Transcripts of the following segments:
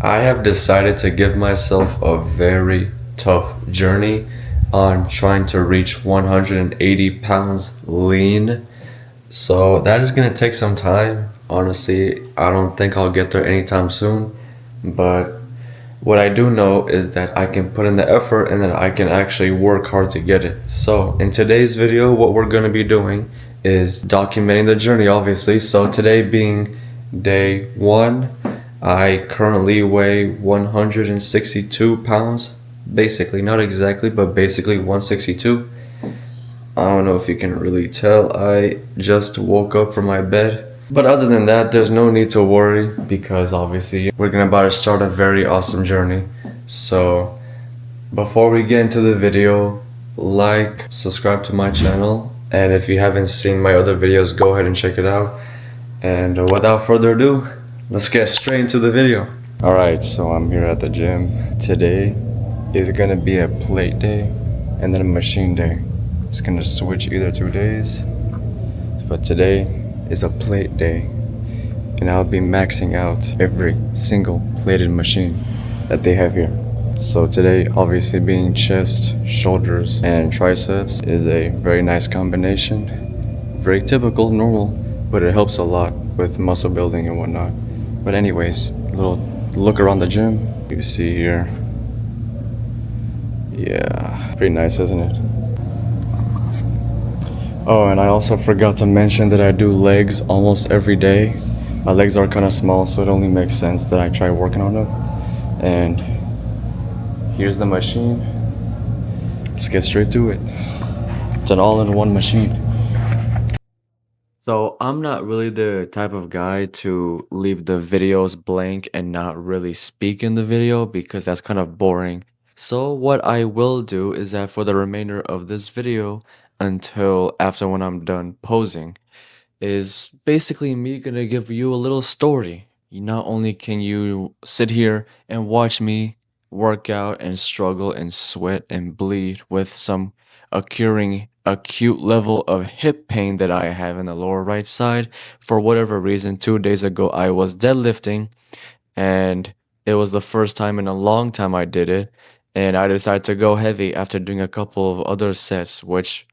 I have decided to give myself a very tough journey on trying to reach 180 pounds lean. So that is going to take some time. Honestly, I don't think I'll get there anytime soon. But what I do know is that I can put in the effort and that I can actually work hard to get it. So in today's video, what we're going to be doing is documenting the journey, obviously. So today being day one, I currently weigh 162 pounds. Basically, not exactly, but basically 162. I don't know if you can really tell. I just woke up from my bed. But other than that, there's no need to worry because obviously we're gonna about to start a very awesome journey. So before we get into the video, like, subscribe to my channel, and if you haven't seen my other videos, go ahead and check it out. And without further ado, let's get straight into the video. Alright, so I'm here at the gym. Today is gonna be a plate day and then a machine day. It's gonna switch either 2 days, but today is a plate day, and I'll be maxing out every single plated machine that they have here. So today, obviously being chest, shoulders, and triceps is a very nice combination. Very typical, normal, but it helps a lot with muscle building and whatnot. But anyways, a little look around the gym. You see here. Yeah, pretty nice, isn't it? Oh, and I also forgot to mention that I do legs almost every day. My legs are kind of small, so it only makes sense that I try working on them. And here's the machine. Let's get straight to it. It's an all-in-one machine. So I'm not really the type of guy to leave the videos blank and not really speak in the video because that's kind of boring. So what I will do is that for the remainder of this video until after when I'm done posing is basically me gonna give you a little story. Not only can you sit here and watch me work out and struggle and sweat and bleed with some occurring acute level of hip pain that I have in the lower right side. For whatever reason, 2 days ago I was deadlifting and it was the first time in a long time I did it. And I decided to go heavy after doing a couple of other sets, which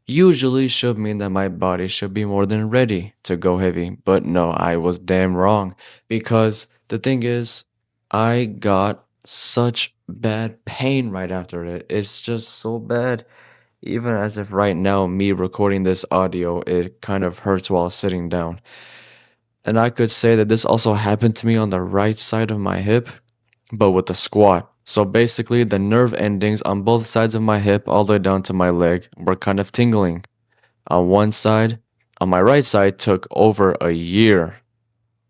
usually should mean that my body should be more than ready to go heavy. But no, I was damn wrong. Because the thing is, I got such bad pain right after it. It's just so bad. Even as if right now, me recording this audio, it kind of hurts while sitting down. And I could say that this also happened to me on the right side of my hip, but with the squat. So basically, the nerve endings on both sides of my hip, all the way down to my leg, were kind of tingling. On one side, on my right side, took over a year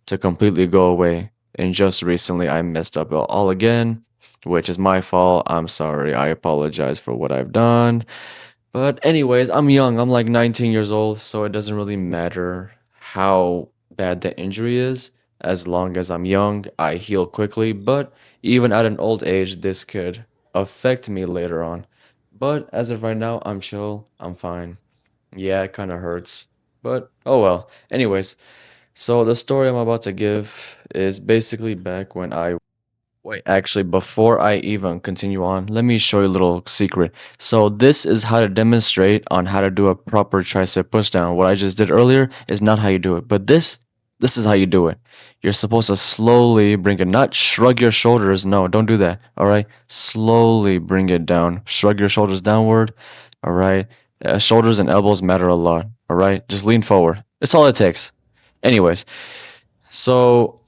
to completely go away. And just recently, I messed up all again, which is my fault. I'm sorry. I apologize for what I've done. But anyways, I'm young. I'm like 19 years old, so it doesn't really matter how bad the injury is. As long as I'm young, I heal quickly, but even at an old age, this could affect me later on. But as of right now, I'm chill. I'm fine. Yeah, it kind of hurts. But oh well. Anyways, so the story I'm about to give is basically back when I wait, actually, before I even continue on, let me show you a little secret. So this is how to demonstrate on how to do a proper tricep pushdown. What I just did earlier is not how you do it, but this is how you do it. You're supposed to slowly bring it, not shrug your shoulders. No, don't do that. All right, slowly bring it down. Shrug your shoulders downward. All right, shoulders and elbows matter a lot. All right, just lean forward. It's all it takes. Anyways, so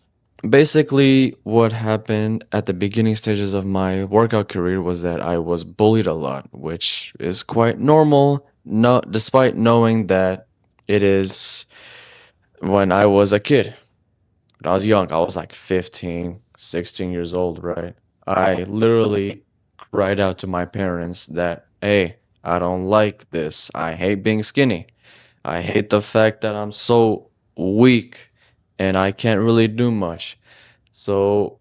basically, what happened at the beginning stages of my workout career was that I was bullied a lot, which is quite normal, no, despite knowing that it is when I was a kid. When I was young, I was like 15, 16 years old, right? I literally cried out to my parents that, hey, I don't like this. I hate being skinny. I hate the fact that I'm so weak and I can't really do much. So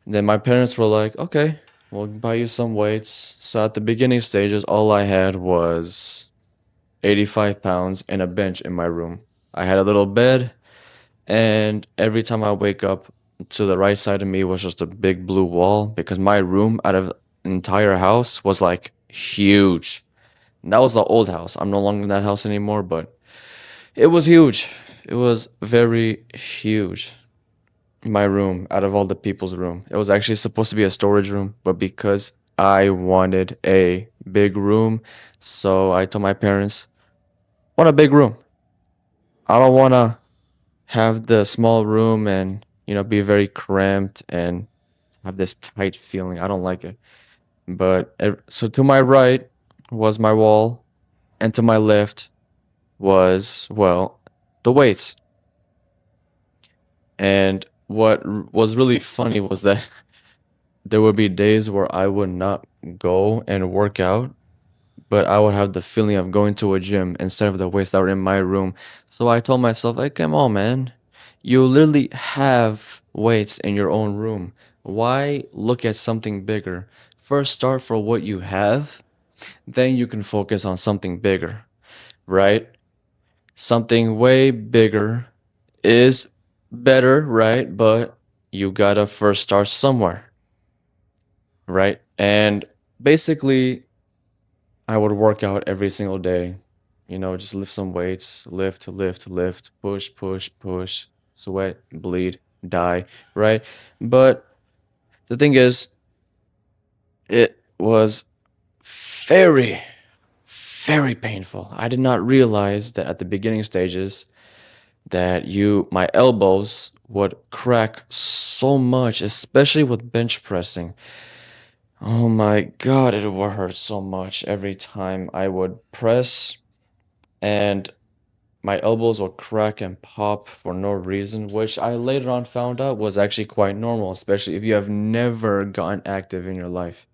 then my parents were like, okay, we'll buy you some weights. So at the beginning stages, all I had was 85 pounds and a bench in my room. I had a little bed, and every time I wake up, to the right side of me was just a big blue wall because my room out of the entire house was like huge. And that was the old house. I'm no longer in that house anymore, but it was huge. It was very huge. My room out of all the people's room. It was actually supposed to be a storage room, but because I wanted a big room, so I told my parents, I want a big room. I don't want to have the small room and, be very cramped and have this tight feeling. I don't like it. But so to my right was my wall, and to my left was, well, the weights. And what was really funny was that there would be days where I would not go and work out, but I would have the feeling of going to a gym instead of the weights that were in my room. So I told myself, hey, come on, man. You literally have weights in your own room. Why look at something bigger? First, start for what you have, then you can focus on something bigger, right? Something way bigger is better, right? But you gotta first start somewhere, right? And basically, I would work out every single day, just lift some weights, lift, push, sweat, bleed, die, right? But the thing is, it was very, very painful. I did not realize that at the beginning stages that my elbows would crack so much, especially with bench pressing. Oh my God, it would hurt so much every time I would press, and my elbows would crack and pop for no reason, which I later on found out was actually quite normal, especially if you have never gotten active in your life.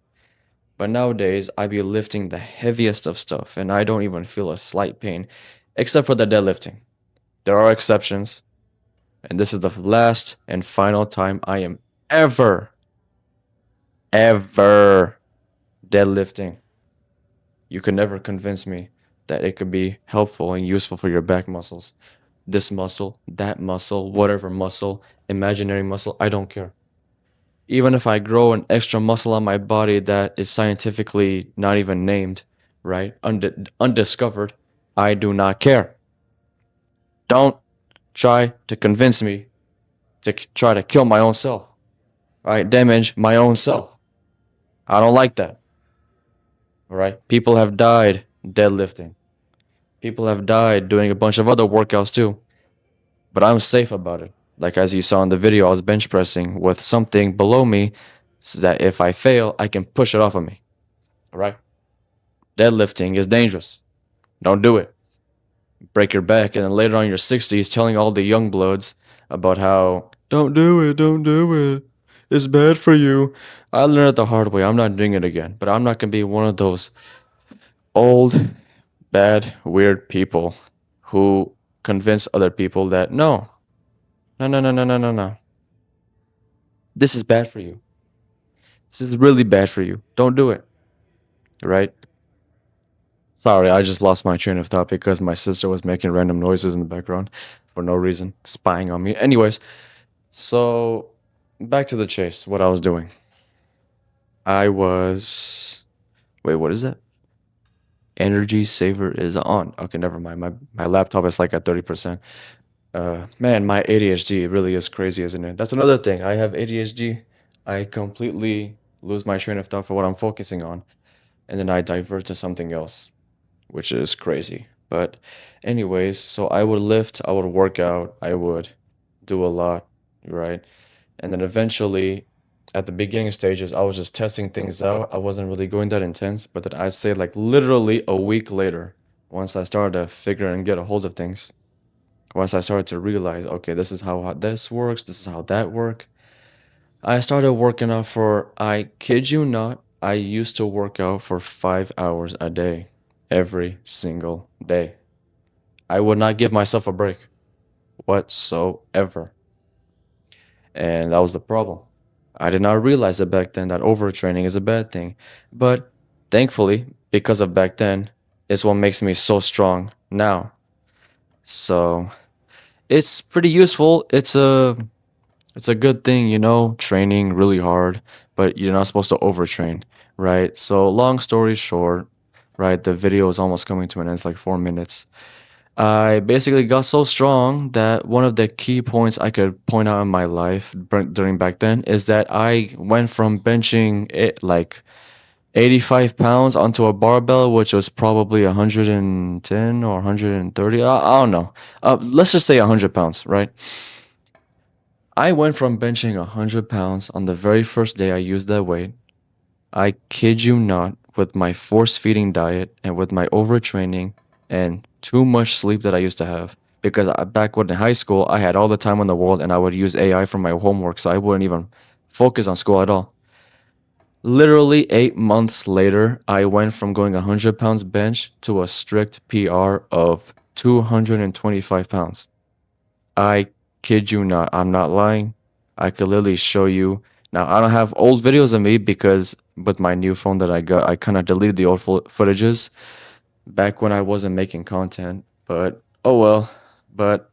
But nowadays, I be lifting the heaviest of stuff and I don't even feel a slight pain, except for the deadlifting. There are exceptions, and this is the last and final time I am ever, ever deadlifting. You could never convince me that it could be helpful and useful for your back muscles. This muscle, that muscle, whatever muscle, imaginary muscle, I don't care. Even if I grow an extra muscle on my body that is scientifically not even named, right? Undiscovered, I do not care. Don't try to convince me to try to kill my own self, right? Damage my own self. I don't like that, all right? People have died deadlifting. People have died doing a bunch of other workouts too, but I'm safe about it. Like as you saw in the video, I was bench pressing with something below me so that if I fail, I can push it off of me. All right? Deadlifting is dangerous. Don't do it. Break your back, and then later on in your 60s, telling all the young bloods about how, don't do it. It's bad for you. I learned it the hard way. I'm not doing it again. But I'm not going to be one of those old, bad, weird people who convince other people that no. This is bad for you. This is really bad for you. Don't do it. Right? Sorry, I just lost my train of thought because my sister was making random noises in the background for no reason, spying on me. Anyways, so back to the chase, what I was doing. I was. Wait, what is that? Energy saver is on. Okay, never mind. My laptop is like at 30%. Man, my ADHD really is crazy, isn't it? That's another thing. I have ADHD. I completely lose my train of thought for what I'm focusing on, and then I divert to something else, which is crazy. But, anyways, so I would lift, I would work out, I would do a lot, right? And then eventually, at the beginning stages, I was just testing things out. I wasn't really going that intense, but then I'd say like literally a week later, once I started to figure and get a hold of things, once I started to realize, okay, this is how this works, this is how that work. I started working out for, I kid you not, I used to work out for 5 hours a day, every single day. I would not give myself a break whatsoever. And that was the problem. I did not realize it back then that overtraining is a bad thing. But thankfully, because of back then, it's what makes me so strong now. So it's pretty useful. It's a It's a good thing, training really hard, but you're not supposed to overtrain, right? So, long story short, right, the video is almost coming to an end. It's like 4 minutes. I basically got so strong that one of the key points I could point out in my life during back then is that I went from benching it like 85 pounds onto a barbell, which was probably 110 or 130. I don't know. Let's just say 100 pounds, right? I went from benching 100 pounds on the very first day I used that weight. I kid you not, with my force feeding diet and with my overtraining and too much sleep that I used to have. Because back when in high school, I had all the time in the world and I would use AI for my homework, so I wouldn't even focus on school at all. Literally 8 months later, I went from going 100 pounds bench to a strict PR of 225 pounds. I kid you not, I'm not lying. I could literally show you. Now, I don't have old videos of me because with my new phone that I got, I kind of deleted the old footages back when I wasn't making content. But oh well. But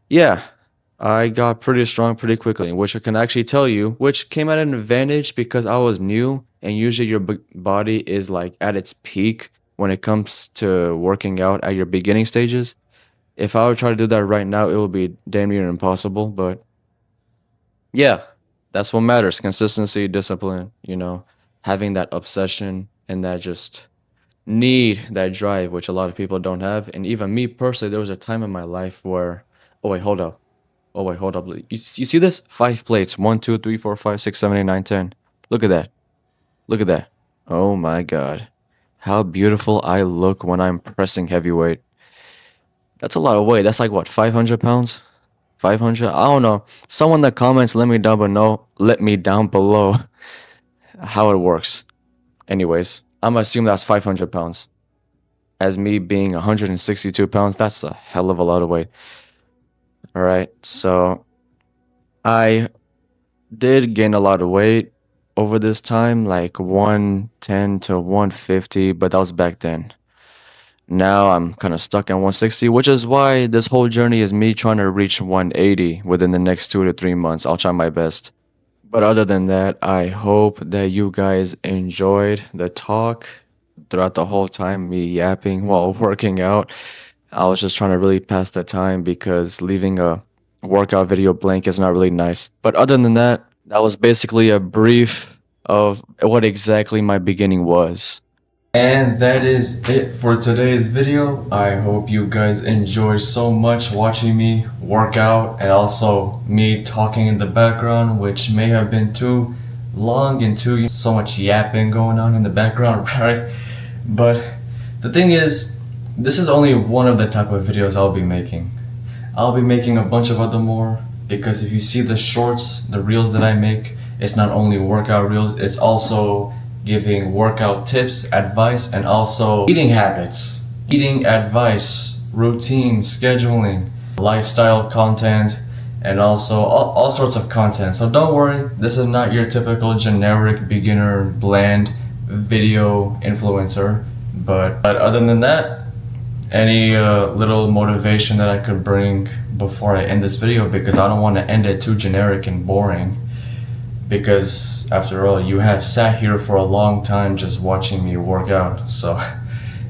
yeah, I got pretty strong pretty quickly, which I can actually tell you, which came at an advantage because I was new, and usually your body is like at its peak when it comes to working out at your beginning stages. If I would try to do that right now, it would be damn near impossible. But yeah, that's what matters: consistency, discipline, having that obsession and that just need, that drive, which a lot of people don't have. And even me personally, there was a time in my life where, oh wait, hold up. Oh wait, hold up. You see this? 5 plates. 1, 2, 3, 4, 5, 6, 7, 8, 9, 10. Look at that. Look at that. Oh my god. How beautiful I look when I'm pressing heavyweight. That's a lot of weight. That's like what, 500 pounds? 500? I don't know. Someone that comments, let me down below how it works. Anyways, I'm gonna assume that's 500 pounds. As me being 162 pounds, that's a hell of a lot of weight. All right, so I did gain a lot of weight over this time, like 110 to 150, but that was back then. Now I'm kind of stuck at 160, which is why this whole journey is me trying to reach 180 within the next 2 to 3 months. I'll try my best. But other than that, I hope that you guys enjoyed the talk throughout the whole time, me yapping while working out. I was just trying to really pass the time because leaving a workout video blank is not really nice. But other than that, that was basically a brief of what exactly my beginning was. And that is it for today's video. I hope you guys enjoy so much watching me work out and also me talking in the background, which may have been too long and too so much yapping going on in the background, right? But the thing is, this is only one of the type of videos I'll be making. I'll be making a bunch of other more because if you see the shorts, the reels that I make, it's not only workout reels, it's also giving workout tips, advice, and also eating habits, eating advice, routine, scheduling, lifestyle content, and also all sorts of content. So don't worry, this is not your typical generic beginner bland video influencer. But other than that, any little motivation that I could bring before I end this video, because I don't want to end it too generic and boring. Because after all, you have sat here for a long time just watching me work out. So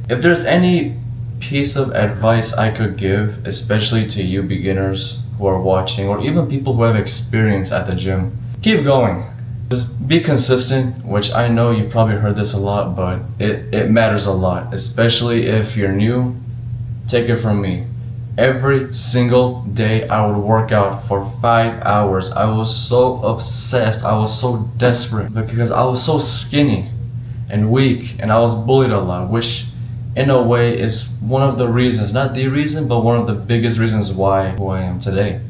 if there's any piece of advice I could give, especially to you beginners who are watching, or even people who have experience at the gym, keep going. Just be consistent, which I know you've probably heard this a lot, but it matters a lot, especially if you're new. Take it from me. Every single day I would work out for 5 hours. I was so obsessed, I was so desperate because I was so skinny and weak and I was bullied a lot, which in a way is one of the reasons, not the reason, but one of the biggest reasons why who I am today.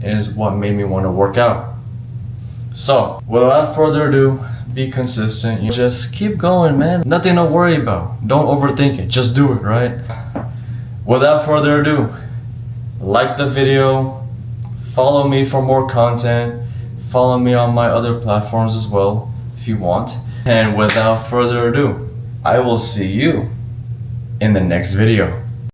It is what made me want to work out. So without further ado, be consistent. You just keep going, man. Nothing to worry about. Don't overthink it. Just do it, right? Without further ado, like the video, follow me for more content, follow me on my other platforms as well if you want. And without further ado, I will see you in the next video.